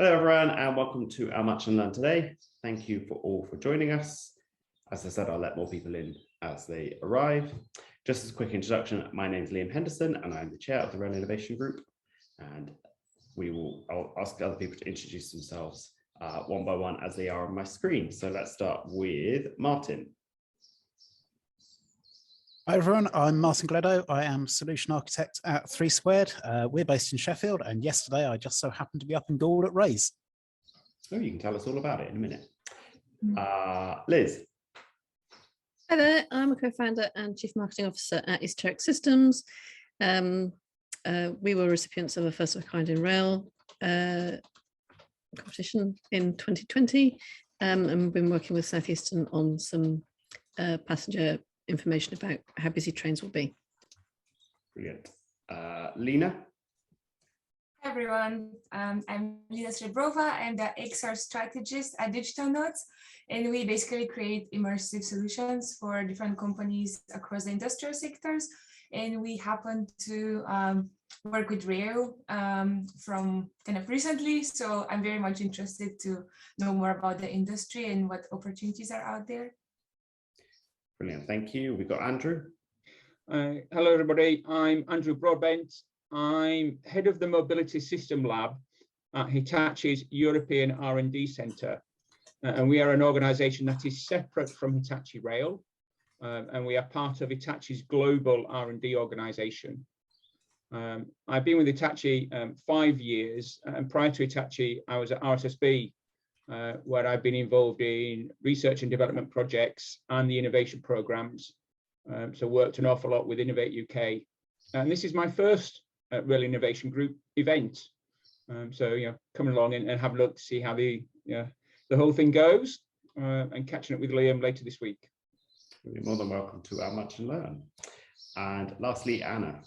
Hello everyone and welcome to our Munch Learn today. Thank you for joining us. As I said, I'll let more people in as they arrive. Just as a quick introduction, my name is Liam Henderson and I'm the chair of the RaisE Innovation Group, and I'll ask other people to introduce themselves one by one as they are on my screen. So let's start with Martin. Hi everyone, I'm Martin Gledo. I am Solution Architect at 3 Squared. We're based in Sheffield, and yesterday I just so happened to be up in Goole at RaisE. Oh, you can tell us all about it in a minute. Liz. Hi there, I'm a co-founder and Chief Marketing Officer at Esoteric Systems. We were recipients of a first of a kind in rail competition in 2020, and we've been working with Southeastern on some passenger information about how busy trains will be. Brilliant. Lena. Hi everyone, I'm Lina Srebrova. I'm the XR strategist at Digital Notes, and we basically create immersive solutions for different companies across the industrial sectors. And we happen to work with rail from kind of recently, so I'm very much interested to know more about the industry and what opportunities are out there. Brilliant, thank you. We've got Andrew. Hello everybody, I'm Andrew Broadbent. I'm head of the Mobility System Lab at Hitachi's European R&D Centre, and we are an organisation that is separate from Hitachi Rail, and we are part of Hitachi's global R&D organisation. I've been with Hitachi 5 years, and prior to Hitachi I was at RSSB, where I've been involved in research and development projects and the innovation programmes, so worked an awful lot with Innovate UK, and this is my first Rail Innovation Group event. So coming along and have a look to see how the whole thing goes, and catching up with Liam later this week. You're more than welcome to our Munch Learn. And lastly, Anna.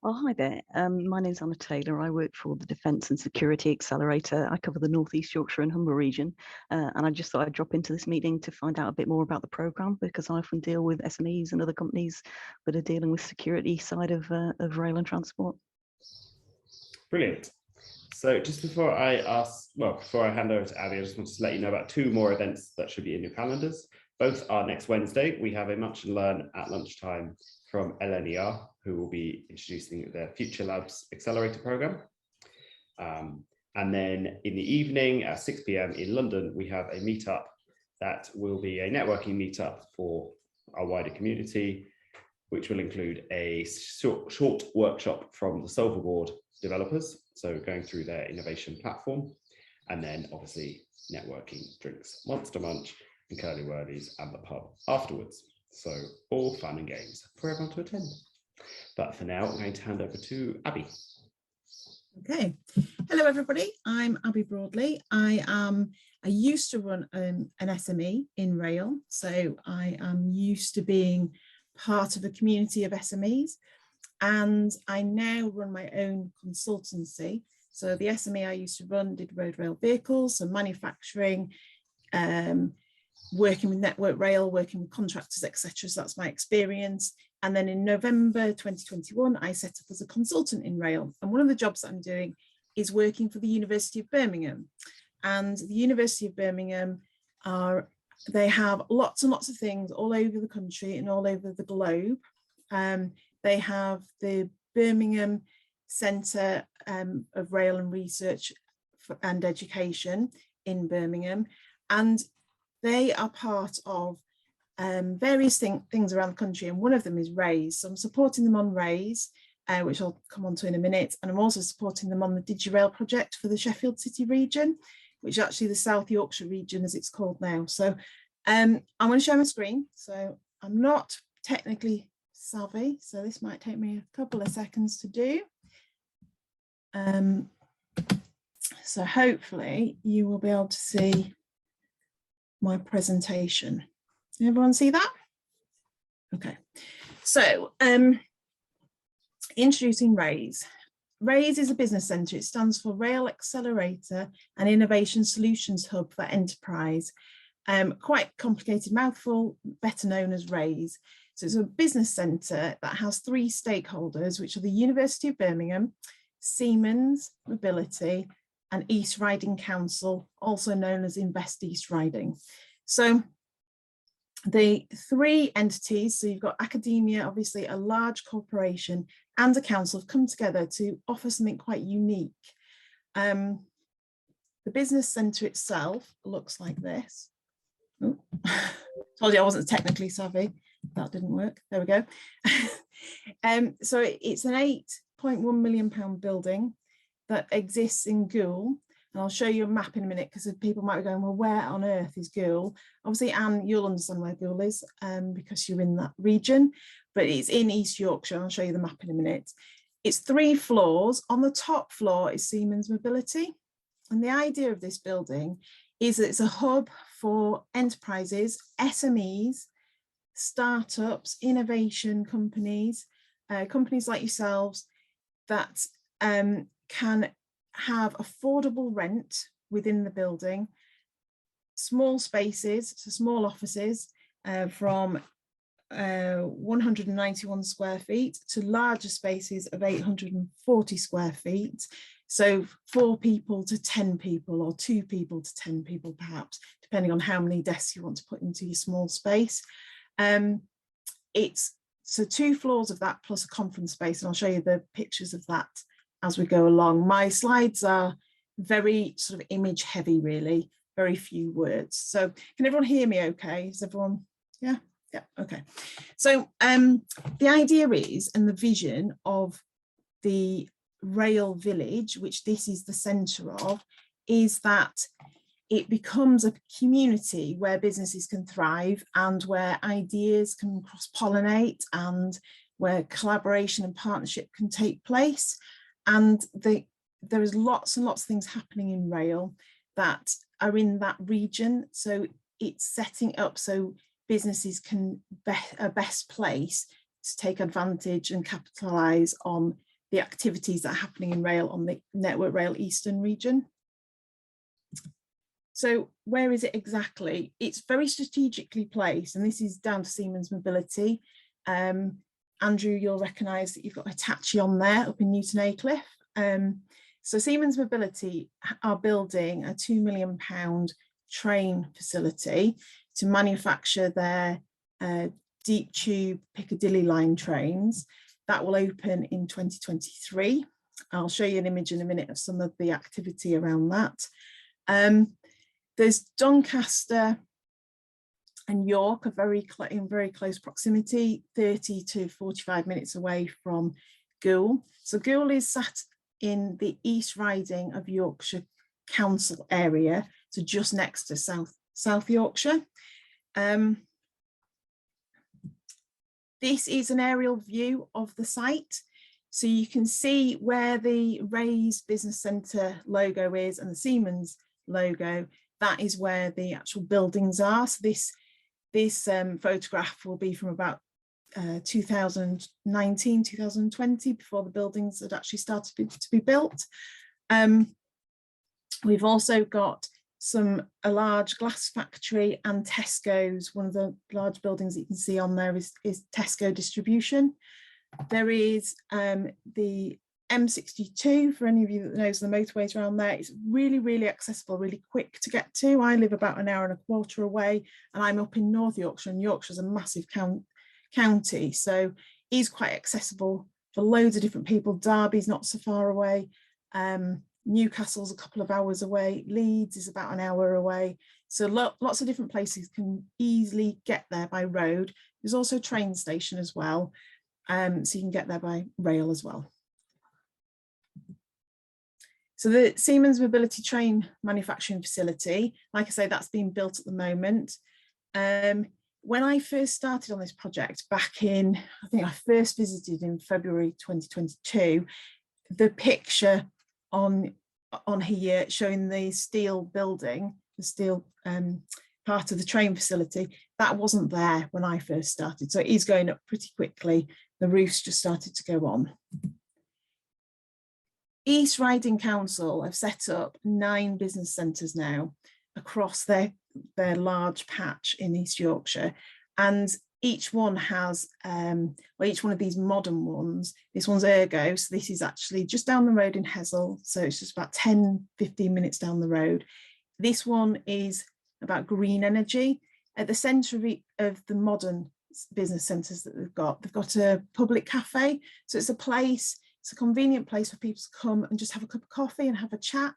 Oh, hi there. My name's Anna Taylor. I work for the Defence and Security Accelerator. I cover the North East Yorkshire and Humber region, and I just thought I'd drop into this meeting to find out a bit more about the programme, because I often deal with SMEs and other companies that are dealing with security side of rail and transport. Brilliant. So just before I hand over to Abi, I just wanted to let you know about 2 more events that should be in your calendars. Both are next Wednesday. We have a Munch Learn at lunchtime from LNER, who will be introducing their Future Labs Accelerator program. And then in the evening at 6 p.m. in London, we have a meetup that will be a networking meetup for our wider community, which will include a short workshop from the Solverboard developers, so going through their innovation platform, and then obviously networking, drinks, Monster Munch, and Curly Whirlies and the pub afterwards. So all fun and games for everyone to attend. But for now, I'm going to hand over to Abi. Okay, hello everybody. I'm Abi Broadley. I used to run an SME in rail, so I am used to being part of a community of SMEs, and I now run my own consultancy. So the SME I used to run did road rail vehicles, so manufacturing, working with Network Rail, working with contractors, etc. So that's my experience. And then in November 2021, I set up as a consultant in rail. And one of the jobs that I'm doing is working for the University of Birmingham. And the University of Birmingham they have lots and lots of things all over the country and all over the globe. They have the Birmingham Centre of Rail and Research and Education in Birmingham. And they are part of various things around the country, and one of them is RaisE. So I'm supporting them on RaisE, which I'll come on to in a minute, and I'm also supporting them on the DigiRail project for the Sheffield City region, which is actually the South Yorkshire region as it's called now. So I'm going to share my screen. So I'm not technically savvy, so this might take me a couple of seconds to do. So hopefully you will be able to see my presentation. Can everyone see that? Okay, so introducing RaisE. RaisE is a business centre. It stands for Rail Accelerator and Innovation Solutions Hub for Enterprise. Quite complicated mouthful, better known as RaisE. So it's a business centre that has 3 stakeholders, which are the University of Birmingham, Siemens Mobility, and East Riding Council, also known as Invest East Riding. So the three entities, so you've got academia, obviously a large corporation, and a council, have come together to offer something quite unique. The business centre itself looks like this. Oh, told you I wasn't technically savvy. That didn't work. There we go. So it's an £8.1 million building that exists in Goole. And I'll show you a map in a minute, because people might be going, well, where on earth is Goole? Obviously, Anne, you'll understand where Goole is because you're in that region, but it's in East Yorkshire. I'll show you the map in a minute. It's 3 floors. On the top floor is Siemens Mobility. And the idea of this building is that it's a hub for enterprises, SMEs, startups, innovation companies, companies like yourselves that can have affordable rent within the building, small spaces, so small offices from 191 square feet to larger spaces of 840 square feet. So 4 people to 10 people, or 2 people to 10 people, perhaps, depending on how many desks you want to put into your small space. It's so 2 floors of that plus a conference space, and I'll show you the pictures of that as we go along. My slides are very sort of image heavy, really, very few words. So can everyone hear me okay? Is everyone, yeah, okay. So the idea is, and the vision of the rail village, which this is the centre of, is that it becomes a community where businesses can thrive and where ideas can cross-pollinate and where collaboration and partnership can take place. And there is lots and lots of things happening in rail that are in that region. So it's setting up so businesses can are best placed to take advantage and capitalise on the activities that are happening in rail on the Network Rail Eastern region. So where is it exactly? It's very strategically placed, and this is down to Siemens Mobility. Andrew, you'll recognise that you've got Hitachi on there up in Newton Aycliffe. So Siemens Mobility are building a £2 million train facility to manufacture their deep tube Piccadilly line trains. That will open in 2023. I'll show you an image in a minute of some of the activity around that. There's Doncaster and York are in very close proximity, 30 to 45 minutes away from Goole. So Goole is sat in the East Riding of Yorkshire Council area, so just next to South Yorkshire. This is an aerial view of the site. So you can see where the RaisE Business Centre logo is and the Siemens logo. That is where the actual buildings are. So this photograph will be from about 2019, 2020, before the buildings had actually started to be built. We've also got a large glass factory and Tesco's. One of the large buildings that you can see on there is Tesco distribution. There is the M62, for any of you that knows the motorways around there. It's really, really accessible, really quick to get to. I live about an hour and a quarter away, and I'm up in North Yorkshire, and Yorkshire's a massive county, so it is quite accessible for loads of different people. Derby's not so far away. Newcastle's a couple of hours away. Leeds is about an hour away. So lots of different places can easily get there by road. There's also a train station as well, so you can get there by rail as well. So the Siemens Mobility train manufacturing facility, like I say, that's being built at the moment. When I first started on this project back in, I think I first visited in February 2022, the picture on here showing the steel building, the steel part of the train facility, that wasn't there when I first started. So it is going up pretty quickly. The roof's just started to go on. East Riding Council have set up 9 business centres now across their large patch in East Yorkshire. And each one has, well, each one of these modern ones, this one's Ergo, so this is actually just down the road in Hessel, so it's just about 10-15 minutes down the road. This one is about green energy. At the centre of the modern business centres that they've got a public cafe, so it's a place, it's a convenient place for people to come and just have a cup of coffee and have a chat.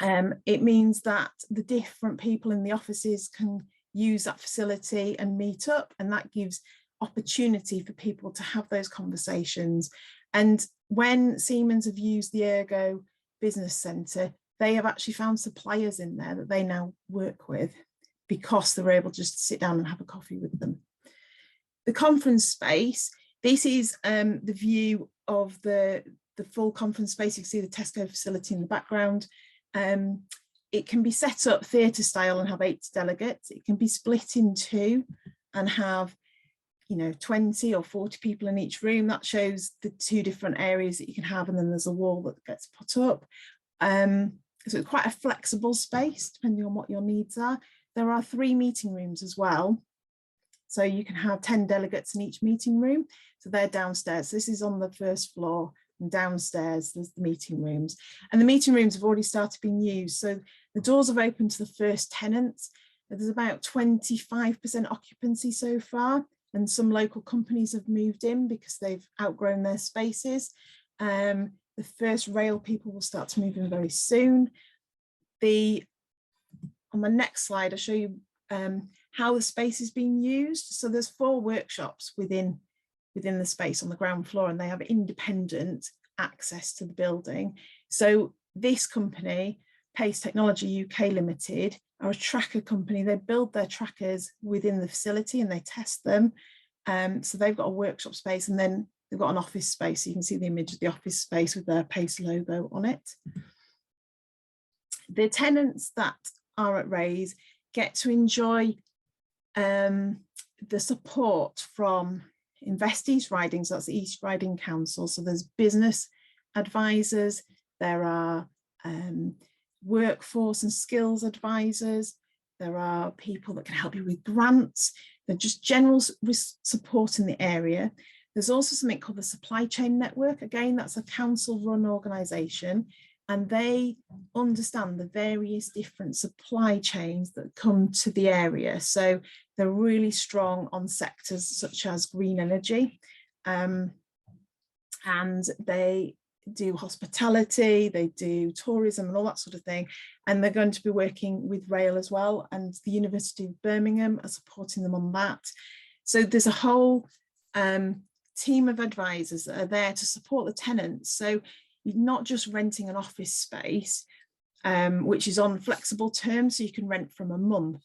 It means that the different people in the offices can use that facility and meet up, and that gives opportunity for people to have those conversations. And when Siemens have used the Ergo Business Centre, they have actually found suppliers in there that they now work with because they were able to just sit down and have a coffee with them. The conference space, this is the view of the full conference space. You can see the Tesco facility in the background. It can be set up theatre style and have 8 delegates. It can be split in 2 and have, 20 or 40 people in each room. That shows the 2 different areas that you can have, and then there's a wall that gets put up. So it's quite a flexible space depending on what your needs are. There are 3 meeting rooms as well. So you can have 10 delegates in each meeting room. So they're downstairs. This is on the first floor, and downstairs there's the meeting rooms. And the meeting rooms have already started being used. So the doors have opened to the first tenants. There's about 25% occupancy so far. And some local companies have moved in because they've outgrown their spaces. The first rail people will start to move in very soon. On my next slide, I'll show you how the space is being used. So there's 4 workshops within the space on the ground floor, and they have independent access to the building. So this company, Pace Technology UK Limited, are a tracker company. They build their trackers within the facility and they test them. So they've got a workshop space, and then they've got an office space. So you can see the image of the office space with their Pace logo on it. The tenants that are at RaisE get to enjoy the support from Investeast Riding, so that's the East Riding Council. So there's business advisors, there are workforce and skills advisors, there are people that can help you with grants, they're just general support in the area. There's also something called the Supply Chain Network. Again, that's a council-run organisation, and they understand the various different supply chains that come to the area. So they're really strong on sectors such as green energy, and they do hospitality, they do tourism and all that sort of thing. And they're going to be working with rail as well, and the University of Birmingham are supporting them on that. So there's a whole team of advisors that are there to support the tenants. So you're not just renting an office space, which is on flexible terms, so you can rent from a month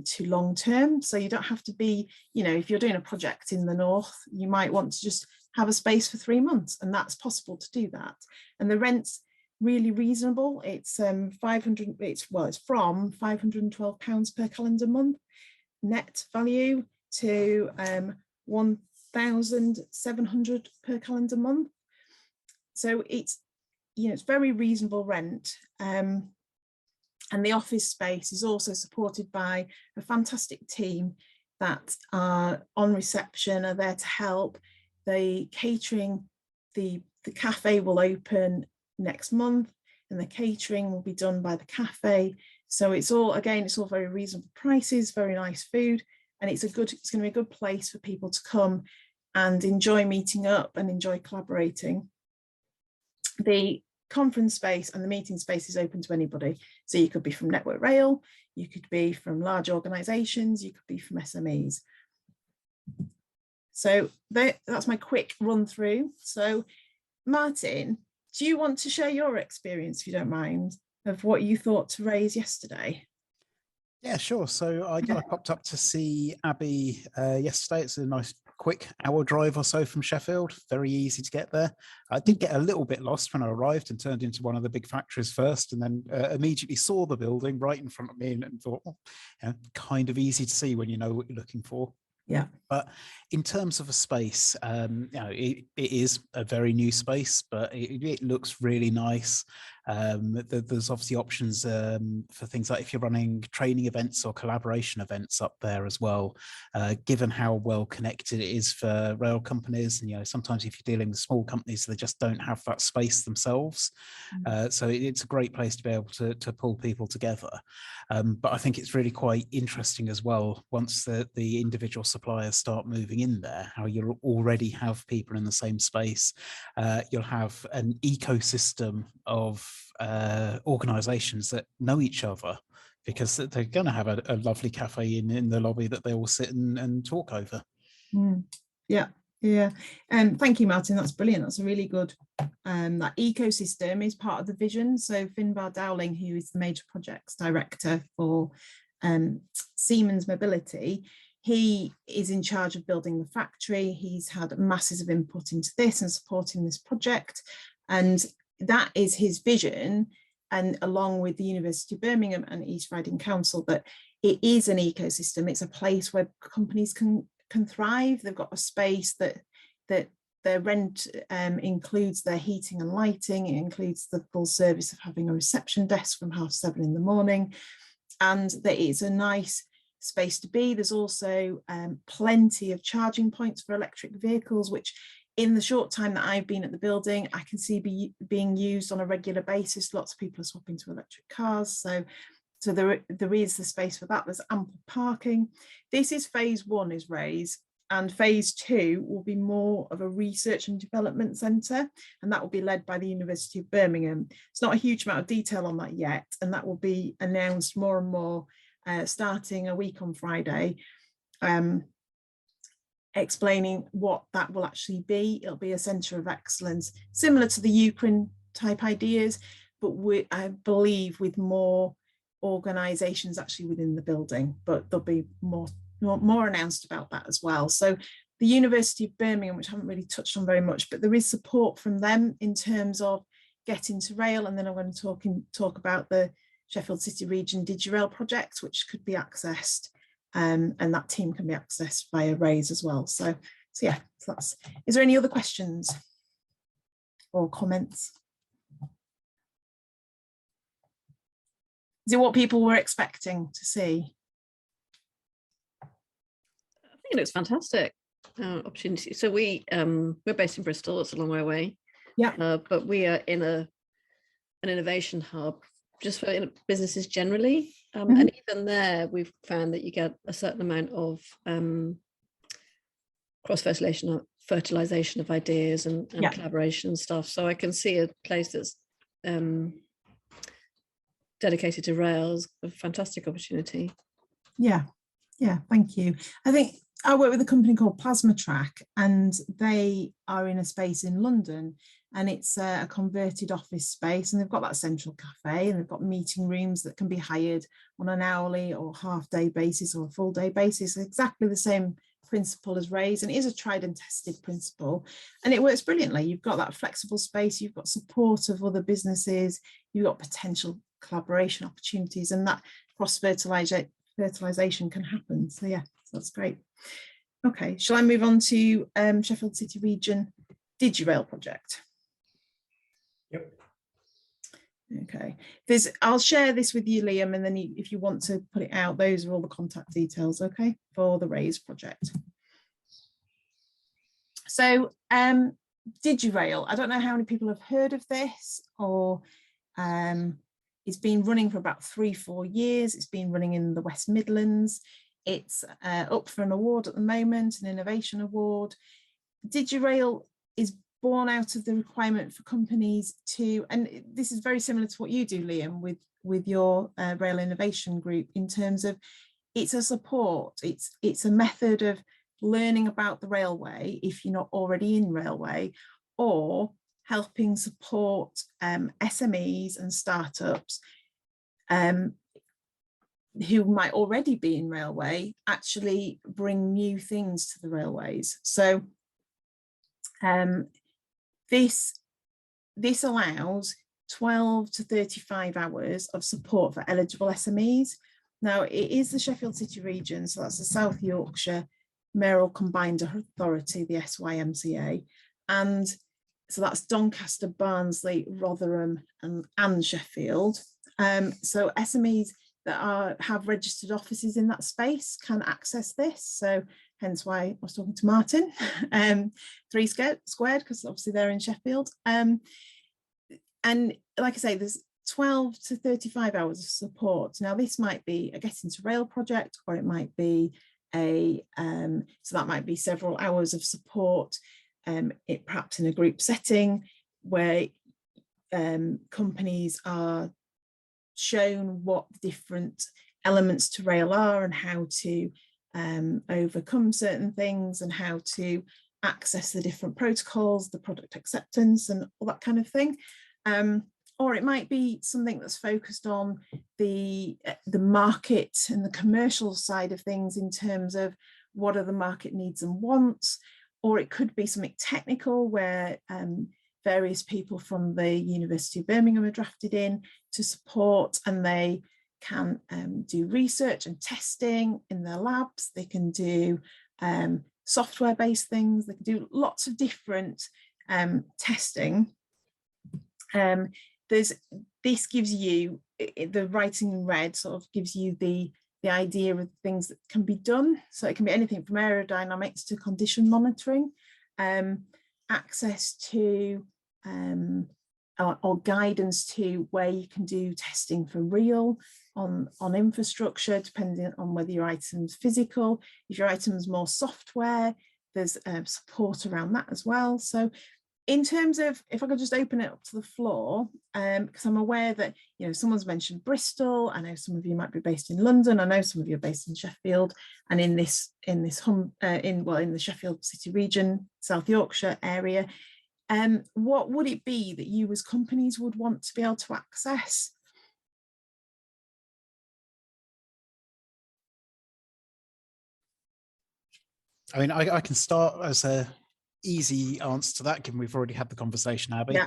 to long term. So you don't have to be, if you're doing a project in the north, you might want to just have a space for 3 months, and that's possible to do that. And the rent's really reasonable. It's from £512 per calendar month net value to £1,700 per calendar month. So it's very reasonable rent. And the office space is also supported by a fantastic team that are on reception, are there to help. The catering, the cafe will open next month, and the catering will be done by the cafe. So it's all very reasonable prices, very nice food, and it's going to be a good place for people to come and enjoy meeting up and enjoy collaborating. The conference space and the meeting space is open to anybody. So you could be from Network Rail, you could be from large organisations, you could be from SMEs. So that's my quick run through. So Martin, do you want to share your experience, if you don't mind, of what you thought to RaisE yesterday? Yeah, sure. So I popped up to see Abi yesterday. It's a nice quick hour drive or so from Sheffield, very easy to get there. I did get a little bit lost when I arrived and turned into one of the big factories first, and then immediately saw the building right in front of me and thought, kind of easy to see when you know what you're looking for. Yeah. But in terms of a space, it is a very new space, but it looks really nice. There's obviously options for things like if you're running training events or collaboration events up there as well, given how well connected it is for rail companies. And, you know, sometimes if you're dealing with small companies, they just don't have that space themselves. So it's a great place to be able to pull people together. But I think it's really quite interesting as well, once the individual suppliers start moving in there, how you'll already have people in the same space. You'll have an ecosystem of organizations that know each other, because they're going to have a lovely cafe in the lobby that they all sit and talk over. Yeah. Thank you, Martin. That's brilliant. That's a really good, that ecosystem is part of the vision. So Finbar Dowling, who is the major projects director for Siemens Mobility, he is in charge of building the factory. He's had masses of input into this and supporting this project. And that is his vision. And along with the University of Birmingham and East Riding Council, that it is an ecosystem. It's a place where companies can thrive. They've got a space that their rent includes their heating and lighting. It includes the full service of having a reception desk from 7:30 in the morning. And that it's a nice space to be. There's also plenty of charging points for electric vehicles, which in the short time that I've been at the building, I can see being used on a regular basis. Lots of people are swapping to electric cars. So there is the space for that. There's ample parking. This is phase 1 is RaisE, and phase 2 will be more of a research and development centre, and that will be led by the University of Birmingham. It's not a huge amount of detail on that yet, and that will be announced more and more starting a week on Friday, explaining what that will actually be. It'll be a centre of excellence, similar to the Ukraine type ideas, but I believe with more organisations actually within the building, but there'll be more announced about that as well. So the University of Birmingham, which I haven't really touched on very much, but there is support from them in terms of getting to rail, and then I'm going to talk about the Sheffield City Region DigiRail project, which could be accessed, and that team can be accessed via RaisE as well. So yeah, so that's. Is there any other questions or comments? Is it what people were expecting to see? I think it looks fantastic. Opportunity. So we're based in Bristol. It's a long way away. Yeah. But we are in an innovation hub just for businesses generally. And even there, we've found that you get a certain amount of cross-fertilization of ideas and collaboration and stuff. So I can see a place that's dedicated to rails, a fantastic opportunity. Yeah, thank you. I think I work with a company called Plasma Track, and they are in a space in London, and it's a converted office space, and they've got that central cafe, and they've got meeting rooms that can be hired on an hourly or half-day basis or a full-day basis. Exactly the same principle as RaisE, and it is a tried and tested principle, and it works brilliantly. You've got that flexible space, you've got support of other businesses, you've got potential collaboration opportunities, and that cross-fertilization can happen. So yeah, so that's great. Okay, shall I move on to Sheffield City Region DigiRail project? Yep. Okay, I'll share this with you, Liam, and then if you want to put it out, those are all the contact details, okay, for the RaisE project. So DigiRail, I don't know how many people have heard of this, or it's been running for about 3-4 years. It's been running in the West Midlands. It's up for an award at the moment, an innovation award. DigiRail is born out of the requirement for companies to, and this is very similar to what you do, Liam, with your rail innovation group, in terms of it's a support, it's a method of learning about the railway if you're not already in railway, or helping support SMEs and startups who might already be in railway actually bring new things to the railways. So this allows 12 to 35 hours of support for eligible SMEs. Now, it is the Sheffield City Region, so that's the South Yorkshire Mayoral Combined Authority, the SYMCA, and So that's Doncaster, Barnsley, Rotherham and Sheffield. So SMEs that have registered offices in that space can access this. So hence why I was talking to Martin, 3 squared, because obviously they're in Sheffield. And like I say, there's 12 to 35 hours of support. Now this might be a Get Into Rail project, or it might be so that might be several hours of support, perhaps in a group setting where companies are shown what different elements to rail are and how to overcome certain things and how to access the different protocols, the product acceptance and all that kind of thing. Or it might be something that's focused on the market and the commercial side of things in terms of what are the market needs and wants. Or it could be something technical where various people from the University of Birmingham are drafted in to support, and they can do research and testing in their labs. They can do software-based things. They can do lots of different testing. This gives you, the writing in red sort of gives you the idea of things that can be done. So it can be anything from aerodynamics to condition monitoring, access to or guidance to where you can do testing for real on infrastructure, depending on whether your item's physical. If your item's more software, there's support around that as well. So in terms of, if I could just open it up to the floor, because I'm aware that, you know, someone's mentioned Bristol. I know some of you might be based in London. I know some of you are based in Sheffield, and in the Sheffield City region, South Yorkshire area. What would it be that you as companies would want to be able to access? I mean, I can start as a easy answer to that, given we've already had the conversation, Abi. Yeah.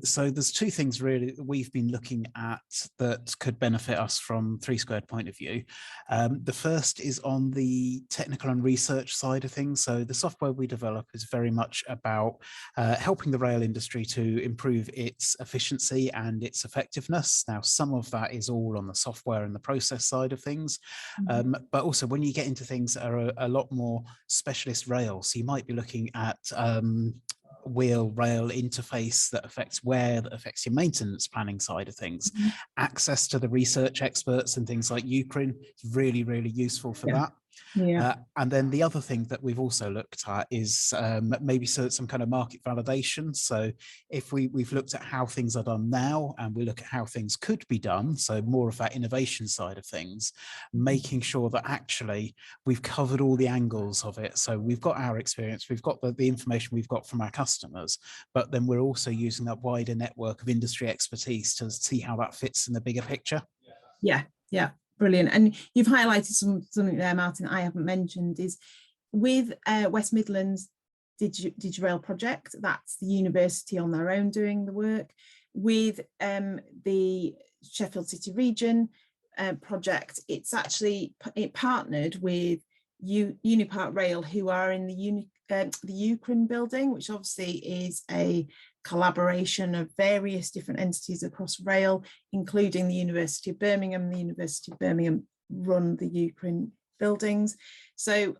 So there's 2 things really that we've been looking at that could benefit us from 3 Squared point of view. The first is on the technical and research side of things. So the software we develop is very much about helping the rail industry to improve its efficiency and its effectiveness. Now, some of that is all on the software and the process side of things, but also when you get into things that are a lot more specialist rail, so you might be looking at wheel rail interface that affects wear, that affects your maintenance planning side of things. Access to the research experts and things like Ukraine is really, really useful for that. Yeah. And then the other thing that we've also looked at is maybe some kind of market validation. So if we've looked at how things are done now, and we look at how things could be done, so more of that innovation side of things, making sure that actually we've covered all the angles of it. So we've got our experience, we've got the information we've got from our customers, but then we're also using that wider network of industry expertise to see how that fits in the bigger picture. Yeah, yeah. Brilliant. And you've highlighted something there, Martin, I haven't mentioned, is with West Midlands DigiRail project, that's the university on their own doing the work. With the Sheffield City region project, it partnered with Unipart Rail, who are in the Ukraine building, which obviously is a collaboration of various different entities across rail, including the University of Birmingham. The University of Birmingham run the Ukraine buildings. So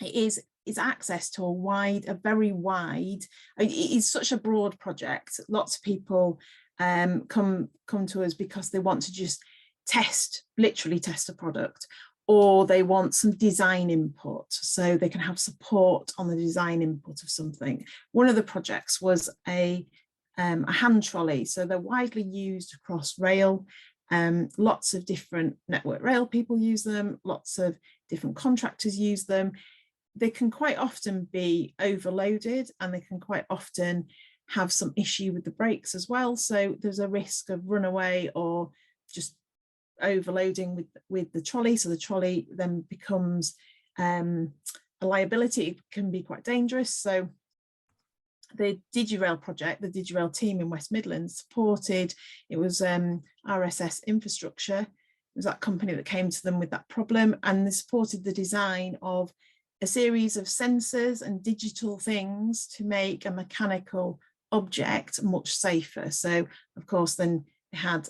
it's access to a very wide, it is such a broad project. Lots of people come to us because they want to just literally test a product, or they want some design input so they can have support on the design input of something. One of the projects was a hand trolley. So they're widely used across rail. Lots of different network rail people use them. Lots of different contractors use them. They can quite often be overloaded, and they can quite often have some issue with the brakes as well. So there's a risk of runaway or just overloading with the trolley. So the trolley then becomes a liability. It can be quite dangerous. So the DigiRail project, the DigiRail team in West Midlands supported, it was RSS Infrastructure, it was that company that came to them with that problem, and they supported the design of a series of sensors and digital things to make a mechanical object much safer. So of course, then they had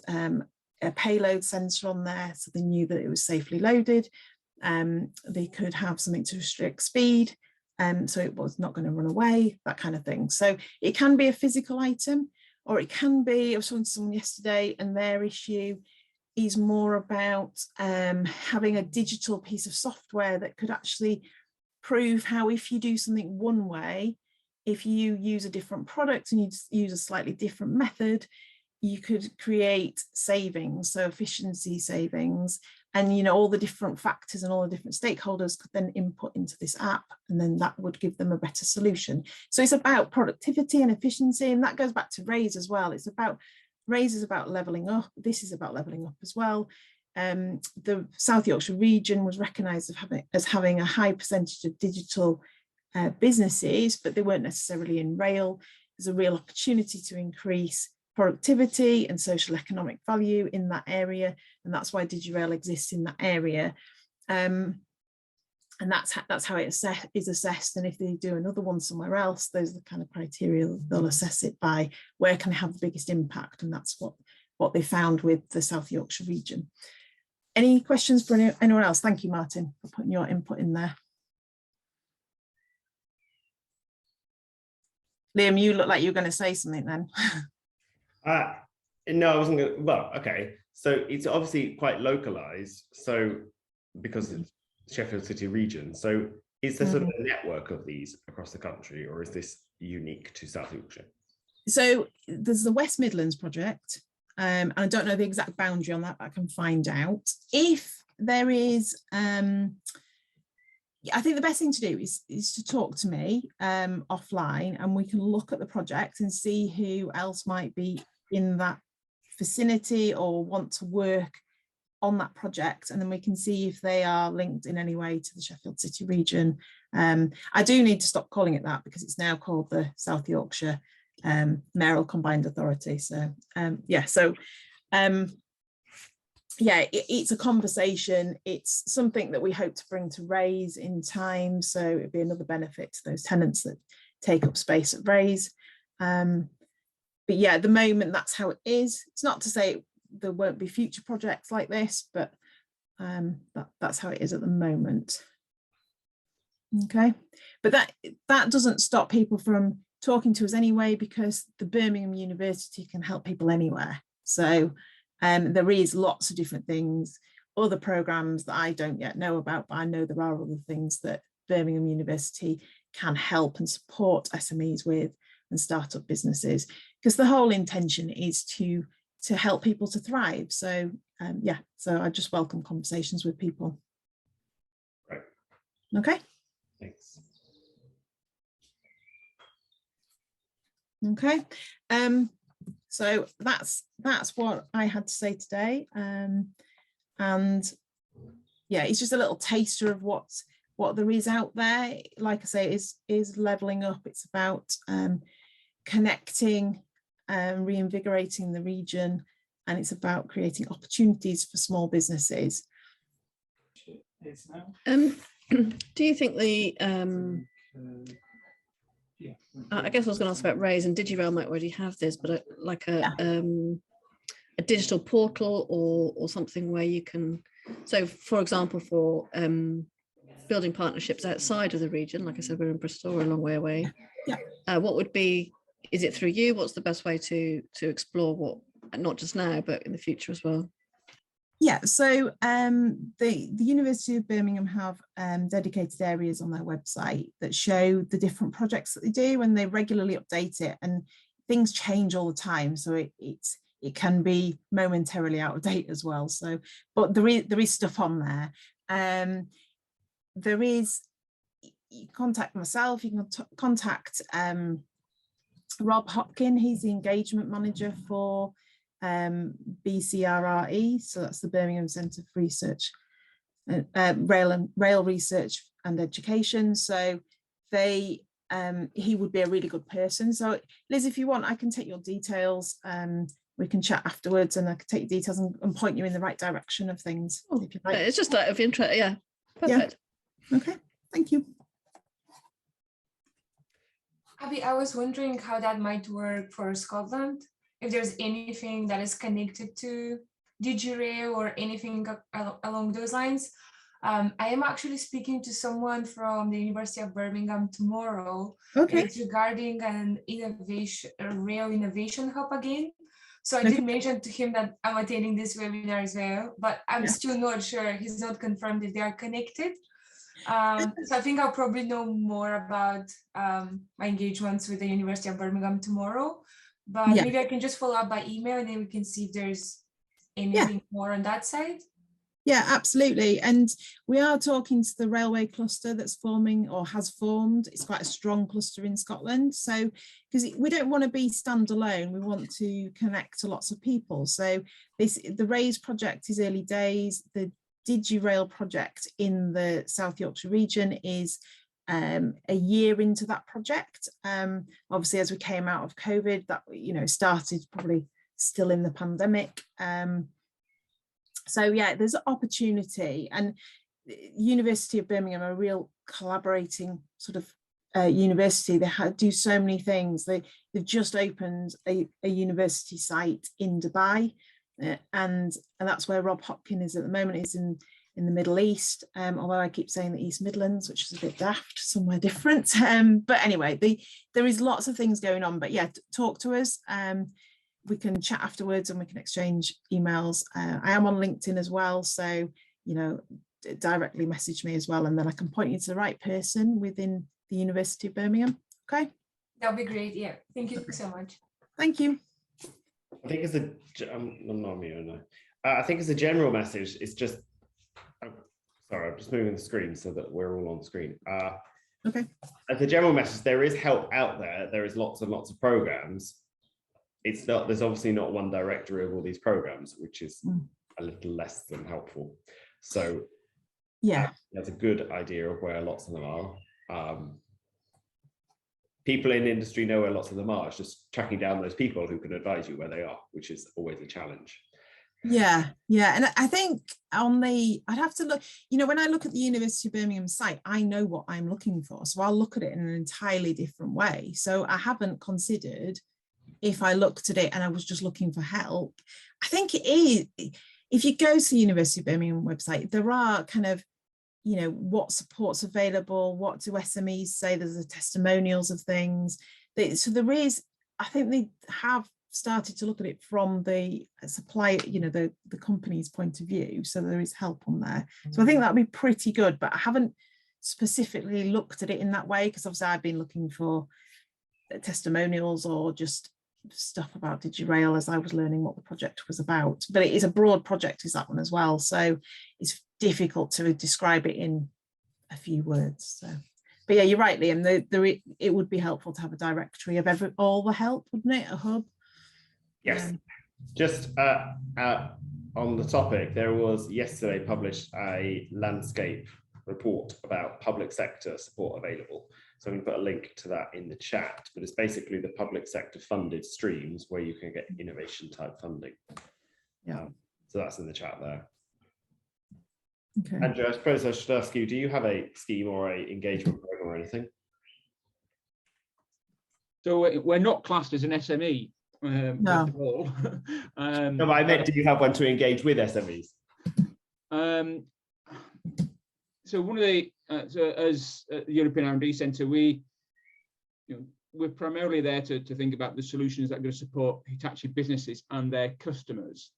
a payload sensor on there, so they knew that it was safely loaded. They could have something to restrict speed, so it was not going to run away, that kind of thing. So it can be a physical item, or it can be, I was talking to someone yesterday and their issue is more about having a digital piece of software that could actually prove how, if you do something one way, if you use a different product and you use a slightly different method, you could create savings, so efficiency savings, and, you know, all the different factors and all the different stakeholders could then input into this app, and then that would give them a better solution. So it's about productivity and efficiency, and that goes back to RaisE as well. It's about, RaisE is about levelling up. This is about levelling up as well. The South Yorkshire region was recognised as having a high percentage of digital businesses, but they weren't necessarily in rail. There's a real opportunity to increase productivity and social economic value in that area, and that's why DigiRail exists in that area. And that's how it is assessed. And if they do another one somewhere else, those are the kind of criteria they'll assess it by. Where can they have the biggest impact? And that's what they found with the South Yorkshire region. Any questions for anyone else? Thank you, Martin, for putting your input in there. Liam, you look like you were going to say something then. No, I wasn't going to. Well, okay. So it's obviously quite localized. So because it's Sheffield City region. So is there sort of a network of these across the country, or is this unique to South Yorkshire? So there's the West Midlands project. And I don't know the exact boundary on that, but I can find out. If there is, I think the best thing to do is to talk to me offline, and we can look at the project and see who else might be in that vicinity or want to work on that project, and then we can see if they are linked in any way to the Sheffield City region. I do need to stop calling it that because it's now called the South Yorkshire Mayoral Combined Authority. So it's a conversation. It's something that we hope to bring to RaisE in time, so it'd be another benefit to those tenants that take up space at RaisE. But yeah, at the moment, that's how it is. It's not to say there won't be future projects like this, but that's how it is at the moment. Okay, but that doesn't stop people from talking to us anyway, because the Birmingham University can help people anywhere. So there is lots of different things, other programs that I don't yet know about, but I know there are other things that Birmingham University can help and support SMEs with and startup businesses, because the whole intention is to help people to thrive. So so I just welcome conversations with people. Right. Okay. Thanks. Okay. So that's what I had to say today. And yeah, it's just a little taster of what there is out there. Like I say, is leveling up. It's about connecting, reinvigorating the region, and it's about creating opportunities for small businesses. Do you think the I guess I was going to ask about RaisE, and DigiRail might already have this, but a digital portal or something where you can, so for example, for building partnerships outside of the region, like I said, we're in Bristol, we're a long way away. Yeah. What would be, is it through you? What's the best way to explore what, not just now, but in the future as well? Yeah, so the University of Birmingham have dedicated areas on their website that show the different projects that they do, and they regularly update it, and things change all the time. So it can be momentarily out of date as well. So, but there is stuff on there. There is, you contact myself, you can contact Rob Hopkin, he's the engagement manager for BCRRE, so that's the Birmingham Centre for Research, Rail Research and Education. So he would be a really good person. So Liz, if you want, I can take your details. We can chat afterwards, and I can take your details and point you in the right direction of things. If you like. It's just out of interest. Yeah, perfect. Yeah. Okay, thank you. Abby, I was wondering how that might work for Scotland, if there's anything that is connected to DigiRail or anything along those lines. I am actually speaking to someone from the University of Birmingham tomorrow. Okay. It's regarding a rail innovation hub again. So I did mention to him that I'm attending this webinar as well, but I'm still not sure. He's not confirmed if they are connected. So I think I'll probably know more about my engagements with the University of Birmingham tomorrow, but maybe I can just follow up by email and then we can see if there's anything more on that side. Yeah, absolutely. And we are talking to the railway cluster that's forming or has formed. It's quite a strong cluster in Scotland. So, because we don't want to be standalone, we want to connect to lots of people. So the RaisE project is early days. The DigiRail project in the South Yorkshire region is a year into that project. Obviously, as we came out of COVID, that started probably still in the pandemic. So yeah, there's opportunity, and University of Birmingham are a real collaborating sort of university. They do so many things. They've just opened a university site in Dubai, and that's where Rob Hopkin is at the moment. Is in the Middle East, although I keep saying the East Midlands, which is a bit daft, somewhere different. But anyway, there is lots of things going on. But yeah, talk to us. We can chat afterwards and we can exchange emails. I am on LinkedIn as well, so directly message me as well, and then I can point you to the right person within the University of Birmingham. Okay, that'll be great. Yeah, thank you so much. Thank you. I think I think as a general message, it's just sorry, I'm just moving the screen so that we're all on the screen. Okay. As a general message, there is help out there. There is lots and lots of programs. There's obviously not one directory of all these programs, which is a little less than helpful. So yeah, that's a good idea of where lots of them are. People in industry know where lots of them are. It's just tracking down those people who can advise you where they are, which is always a challenge. Yeah, and I think I'd have to look, when I look at the University of Birmingham site, I know what I'm looking for. So I'll look at it in an entirely different way. So I haven't considered, if I looked at it and I was just looking for help, I think it is, if you go to the University of Birmingham website, there are kind of, what support's available, what do SMEs say, there's the testimonials of things. So there is, I think they have started to look at it from the supply, the company's point of view. So there is help on there. So I think that'd be pretty good, but I haven't specifically looked at it in that way, because obviously I've been looking for testimonials or just stuff about DigiRail as I was learning what the project was about. But it is a broad project, is that one as well, so it's difficult to describe it in a few words. So, but yeah, you're right, Liam, it would be helpful to have a directory of all the help, wouldn't it? A hub. Yes. Just on the topic, there was yesterday published a landscape report about public sector support available. So I'm going to put a link to that in the chat, but it's basically the public sector funded streams where you can get innovation type funding. Yeah. So that's in the chat there. Okay. Andrew, I suppose I should ask you, do you have a scheme or a engagement program or anything? So we're not classed as an SME. No. First of all. No, I meant, do you have one to engage with SMEs? So one of the as the European R&D Centre, we're primarily there to think about the solutions that are going to support Hitachi businesses and their customers.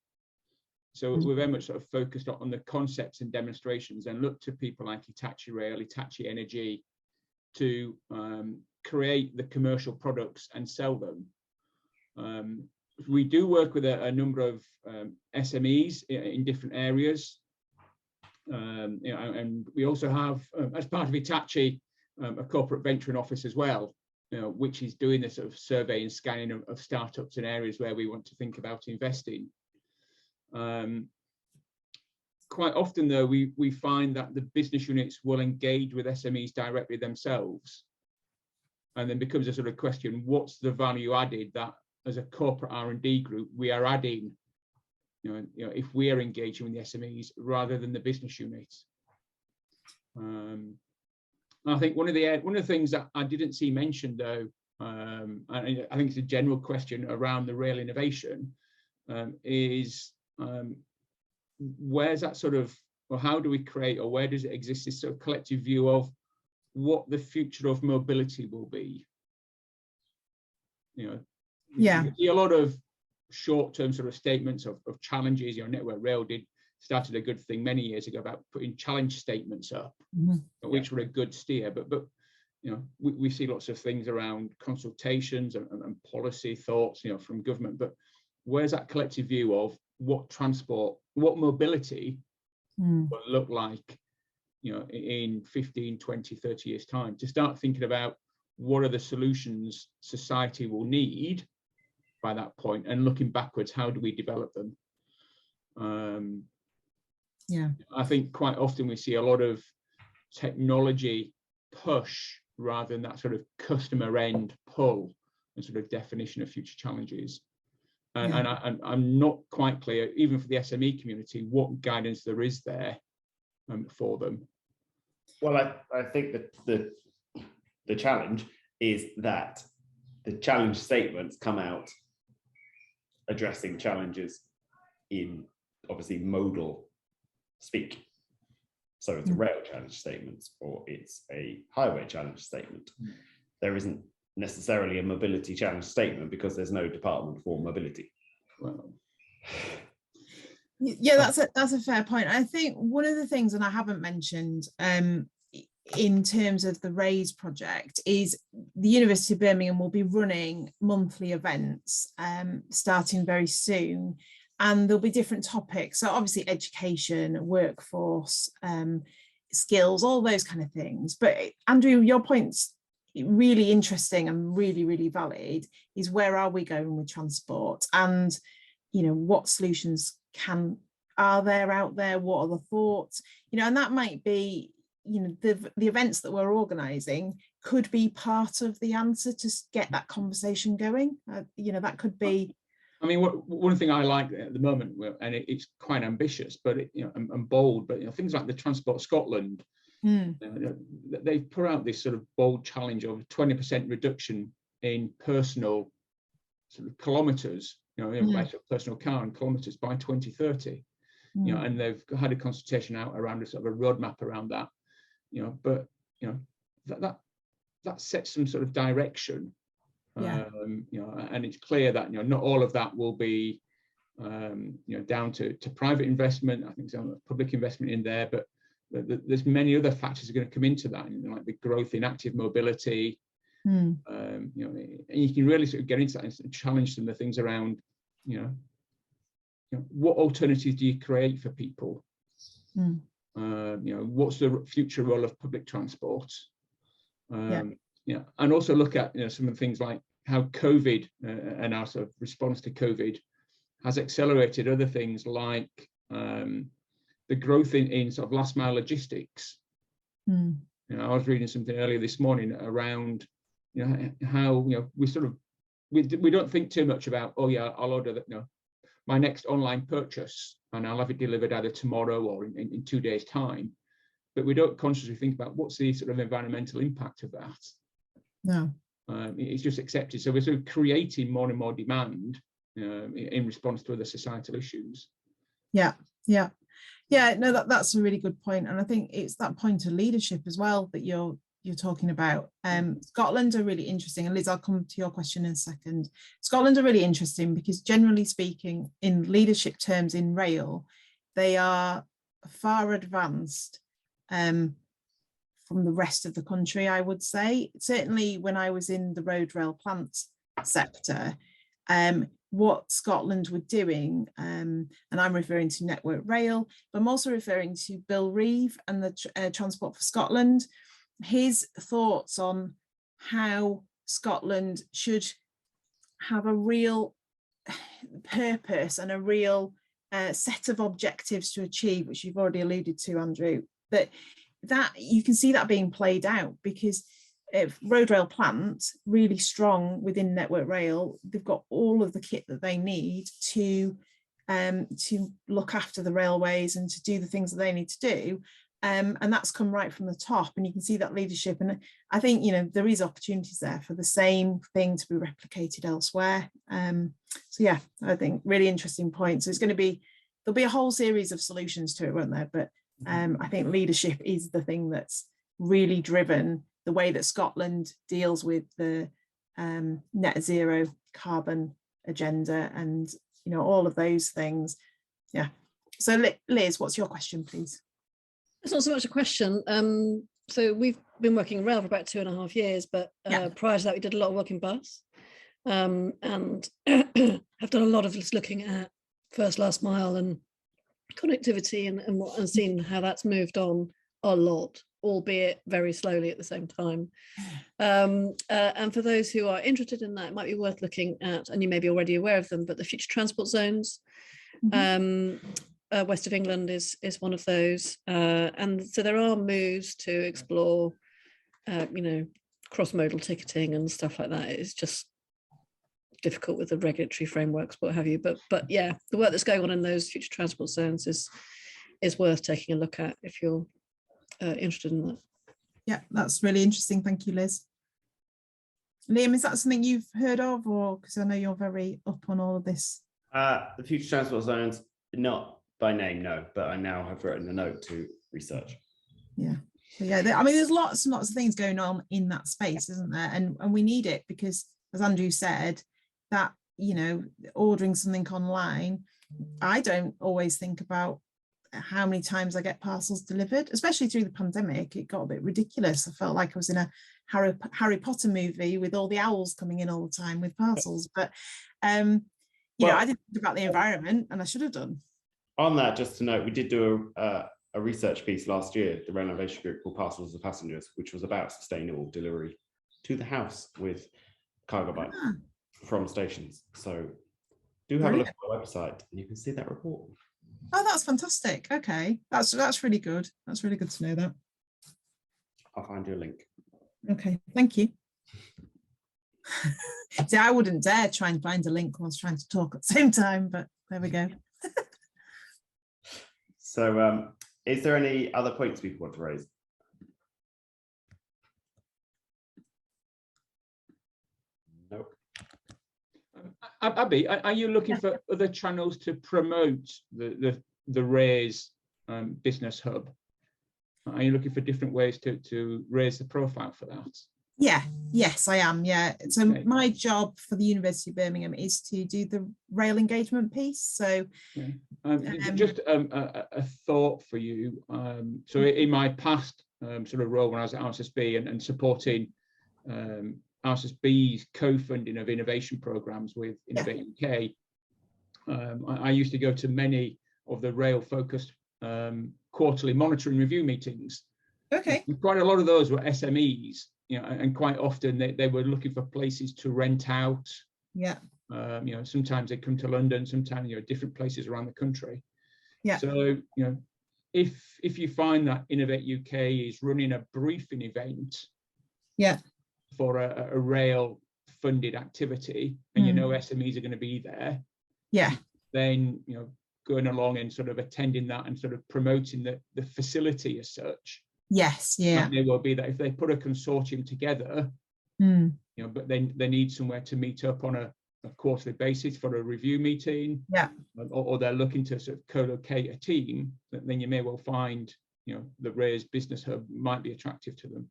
So we're very much sort of focused on the concepts and demonstrations, and look to people like Hitachi Rail, Hitachi Energy to create the commercial products and sell them. We do work with a number of SMEs in different areas. And we also have, as part of Hitachi, a corporate venturing office as well, which is doing the sort of survey and scanning of startups in areas where we want to think about investing. Quite often, though, we find that the business units will engage with SMEs directly themselves, and then becomes a sort of question: what's the value added that, as a corporate R&D group, we are adding? If we are engaging with the SMEs rather than the business units. I think one of the things that I didn't see mentioned, though, and I think it's a general question around the rail innovation, is where's that sort of, or how do we create, or where does it exist, this sort of collective view of what the future of mobility will be? You know, Yeah, you see a lot of short-term sort of statements of challenges. You know, Network Rail started a good thing many years ago about putting challenge statements up, which were a good steer. But you know, we see lots of things around consultations and policy thoughts, you know, from government. But where's that collective view of what transport, what mobility will look like, you know, in 15, 20, 30 years time, to start thinking about what are the solutions society will need by that point, and looking backwards, how do we develop them? yeah, I think quite often we see a lot of technology push rather than that sort of customer end pull and sort of definition of future challenges. And I'm not quite clear, even for the SME community, what guidance there is there for them. Well, I think that the challenge is that the challenge statements come out addressing challenges in obviously modal speak. So it's a rail challenge statement or it's a highway challenge statement. There isn't necessarily a mobility challenge statement because there's no department for mobility. Well, yeah, that's a fair point. I think one of the things, and I haven't mentioned in terms of the RaisE project, is the University of Birmingham will be running monthly events starting very soon, and there'll be different topics. So obviously education, workforce, skills, all those kind of things. But Andrew, your point's really interesting and really, really valid, is where are we going with transport, and you know, what solutions are there out there, what are the thoughts, you know, and that might be, you know, the events that we're organizing could be part of the answer to get that conversation going. You know, that could be. I mean, one thing I like at the moment, and it's quite ambitious, but you know, and bold, but you know, things like the Transport Scotland, they've put out this sort of bold challenge of 20% reduction in personal sort of kilometres, you know, personal car and kilometres by 2030. You know, and they've had a consultation out around a sort of a roadmap around that. You know, but you know, that sets some sort of direction. You know, and it's clear that, you know, not all of that will be you know, down to private investment. I think there's public investment in there, but there's many other factors that are going to come into that, you know, like the growth in active mobility. You know, and you can really sort of get into that and challenge some of the things around, you know, what alternatives do you create for people? You know, what's the future role of public transport? You know, and also look at, you know, some of the things like how COVID and our sort of response to COVID has accelerated other things like the growth in sort of last mile logistics. You know, I was reading something earlier this morning around, you know, how, you know, we don't think too much about, oh yeah, I'll order that, you know, my next online purchase and I'll have it delivered either tomorrow or in 2 days' time. But we don't consciously think about what's the sort of environmental impact of that. No. It's just accepted. So we're sort of creating more and more demand in response to other societal issues. Yeah. No, that's a really good point, and I think it's that point of leadership as well that you're talking about. Scotland are really interesting, and Liz, I'll come to your question in a second. Scotland are really interesting because, generally speaking, in leadership terms in rail, they are far advanced from the rest of the country, I would say. Certainly when I was in the road rail plant sector, what Scotland were doing, and I'm referring to Network Rail, but I'm also referring to Bill Reeve and the Transport for Scotland, his thoughts on how Scotland should have a real purpose and a real set of objectives to achieve, which you've already alluded to, Andrew, that you can see that being played out, because road rail plant, really strong within Network Rail, they've got all of the kit that they need to look after the railways and to do the things that they need to do. And that's come right from the top, and you can see that leadership. And I think, you know, there is opportunities there for the same thing to be replicated elsewhere. So yeah, I think really interesting point. So it's going to be, there'll be a whole series of solutions to it, won't there? But I think leadership is the thing that's really driven the way that Scotland deals with the net zero carbon agenda, and, you know, all of those things. Yeah. So Liz, what's your question, please? It's not so much a question. So we've been working in rail for about 2.5 years, but prior to that, we did a lot of work in bus, and have done a lot of just looking at first, last mile and connectivity, and seen how that's moved on a lot, albeit very slowly at the same time. And for those who are interested in that, it might be worth looking at, and you may be already aware of them, but the future transport zones. West of England is one of those, and so there are moves to explore, you know, cross-modal ticketing and stuff like that. It's just difficult with the regulatory frameworks, what have you. But yeah, the work that's going on in those future transport zones is worth taking a look at if you're interested in that. Yeah, that's really interesting. Thank you, Liz. Liam, is that something you've heard of, or because I know you're very up on all of this? The future transport zones, not by name, no, but I now have written a note to research. Yeah, so yeah, I mean, there's lots and lots of things going on in that space, isn't there? And we need it, because as Andrew said, that, you know, ordering something online, I don't always think about how many times I get parcels delivered, especially through the pandemic. It got a bit ridiculous. I felt like I was in a Harry Potter movie with all the owls coming in all the time with parcels. But you know, I didn't think about the environment, and I should have done. On that, just to note, we did do a research piece last year, the Rail Innovation Group, called Parcels of Passengers, which was about sustainable delivery to the house with cargo bike from stations. So do have a look at our website and you can see that report. Oh, that's fantastic. Okay, that's really good. That's really good to know that. I'll find you a link. Okay, thank you. See, I wouldn't dare try and find a link whilst trying to talk at the same time, but there we go. So is there any other points people want to raise? Nope. Abi, are you looking for other channels to promote the RaisE business hub? Are you looking for different ways to raise the profile for that? Yeah, yes, I am. Yeah. So my job for the University of Birmingham is to do the rail engagement piece. So just a thought for you. So in my past sort of role when I was at RSSB and supporting RSSB's co-funding of innovation programs with Innovate UK, I used to go to many of the rail-focused quarterly monitoring review meetings. Okay. And quite a lot of those were SMEs. You know, and quite often they were looking for places to rent out. Yeah. You know, sometimes they come to London, sometimes, you know, different places around the country. Yeah. So, you know, if you find that Innovate UK is running a briefing event, for a rail funded activity, and you know SMEs are going to be there, then, you know, going along and sort of attending that and sort of promoting the facility as such. Yes, yeah. It may well be that if they put a consortium together, you know, but then they need somewhere to meet up on a quarterly basis for a review meeting, or they're looking to sort of co-locate a team, then you may well find, you know, the RaisE Business Hub might be attractive to them.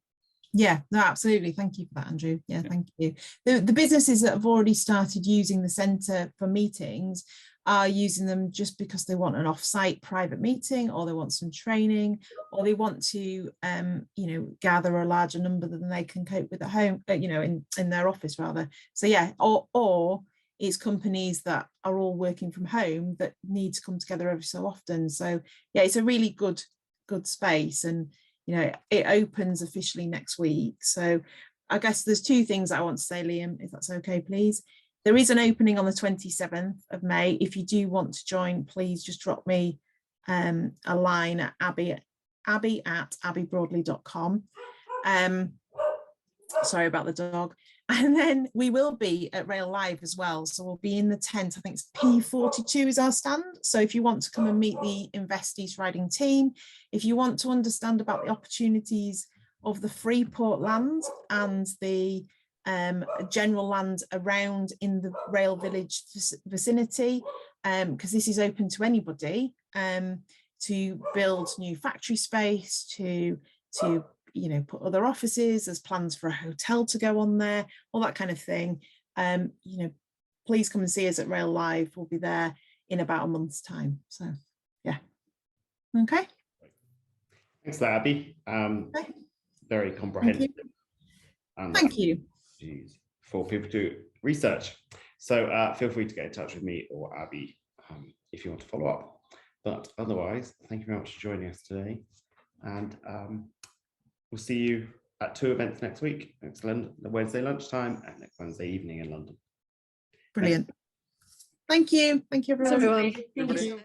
Yeah, no, absolutely. Thank you for that, Andrew. Yeah, thank you. The businesses that have already started using the centre for meetings are using them just because they want an off-site private meeting, or they want some training, or they want to, you know, gather a larger number than they can cope with at home, you know, in their office rather. So yeah, or it's companies that are all working from home that need to come together every so often. So yeah, it's a really good space, and you know, it opens officially next week. So I guess there's two things I want to say, Liam, if that's okay, please. There is an opening on the 27th of May. If you do want to join, please just drop me a line at abby@abibroadley.com. Sorry about the dog. And then we will be at Rail Live as well. So we'll be in the tent. I think it's P42 is our stand. So if you want to come and meet the Investees riding team, if you want to understand about the opportunities of the Freeport land and the general land around in the Rail Village vicinity, because this is open to anybody, to build new factory space, to you know, put other offices, there's plans for a hotel to go on there, all that kind of thing. You know, please come and see us at Rail Live. We'll be there in about a month's time. So yeah. Okay. Thanks, Abby. Okay. Very comprehensive. Thank you. For people to research. So feel free to get in touch with me or Abby if you want to follow up. But otherwise, thank you very much for joining us today. And we'll see you at 2 events next week. Next Wednesday lunchtime and next Wednesday evening in London. Brilliant. Thank you. Thank you, everyone. Thanks, everyone. Thank you.